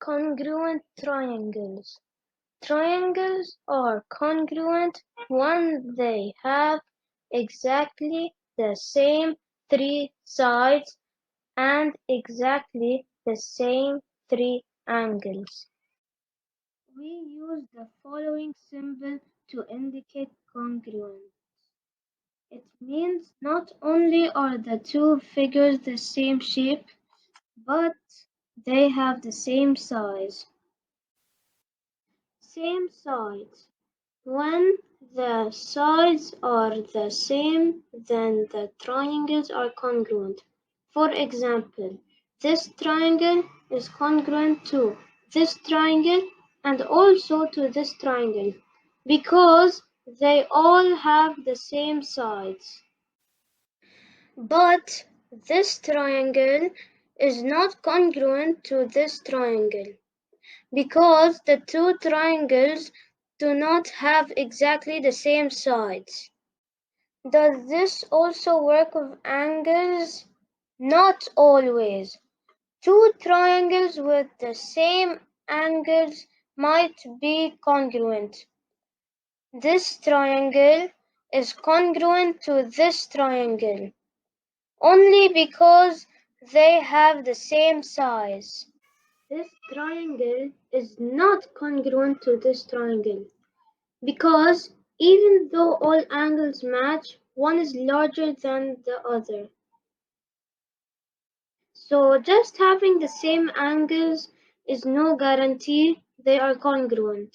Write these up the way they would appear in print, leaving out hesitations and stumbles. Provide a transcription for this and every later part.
Congruent triangles. Triangles are congruent when they have exactly the same three sides and exactly the same three angles. We use the following symbol to indicate congruence. It means not only are the two figures the same shape, but they have the same size. Same sides. When the sides are the same, then the triangles are congruent. For example, this triangle is congruent to this triangle and also to this triangle because they all have the same sides. But this triangle is not congruent to this triangle because the two triangles do not have exactly the same sides. Does this also work with angles? Not always. Two triangles with the same angles might be congruent. This triangle is congruent to this triangle only because they have the same size. This triangle is not congruent to this triangle because even though all angles match, one is larger than the other. So just having the same angles is no guarantee they are congruent.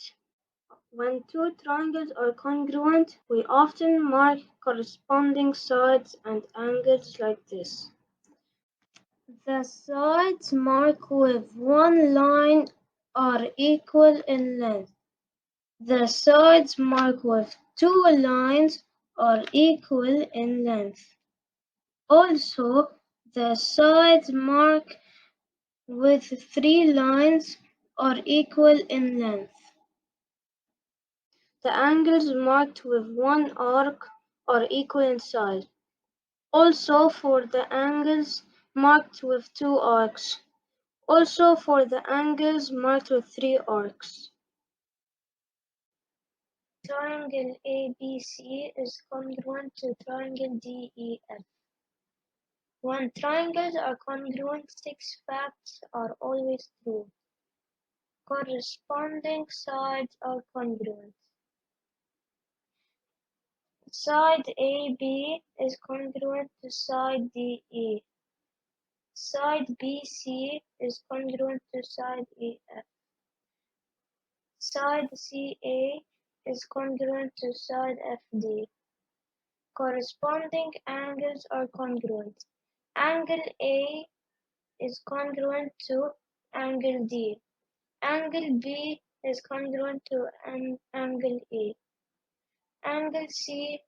When two triangles are congruent, we often mark corresponding sides and angles like this. The sides marked with one line are equal in length. The sides marked with two lines are equal in length. Also, the sides marked with three lines are equal in length. The angles marked with one arc are equal in size. Also for the angles marked with two arcs. Also for the angles marked with three arcs. Triangle ABC is congruent to triangle DEF. When triangles are congruent, six facts are always true. Corresponding sides are congruent. Side AB is congruent to side DE. Side BC is congruent to side EF. Side CA is congruent to side FD. Corresponding angles are congruent. Angle A is congruent to angle D. Angle B is congruent to angle E. Angle C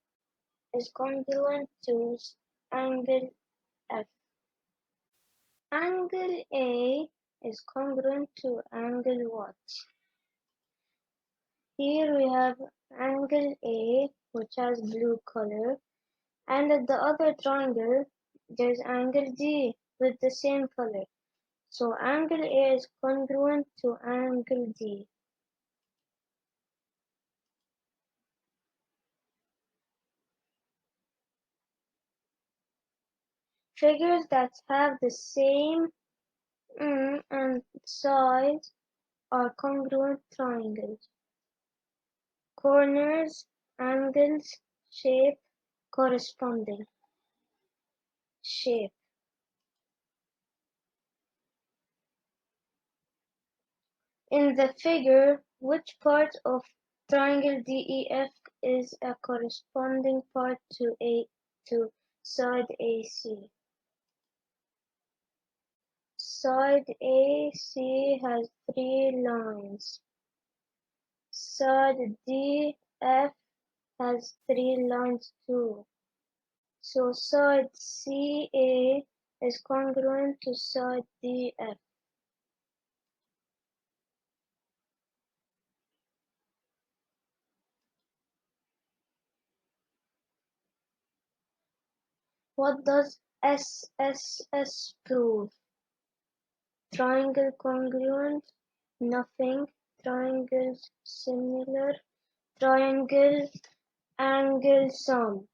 is congruent to angle F. Angle A is congruent to angle what? Here we have angle A, which has blue color, and at the other triangle, there's angle D with the same color. So angle A is congruent to angle D. Figures that have the same and sides are congruent triangles. Corners, angles, shape, corresponding. Shape. In the figure, which part of triangle DEF is a corresponding part to side AC? Side AC has three lines. Side DF has three lines too. So side CA is congruent to side DF. What does SSS prove? Triangle congruent nothing, triangles similar, triangles angle sum,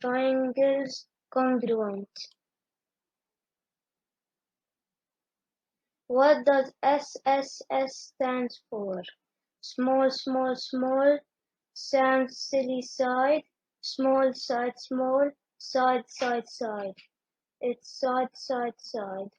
triangles congruent. What does SSS stand for? Small, small, small, sounds silly side, small side, small, side, side, side. It's side, side, side.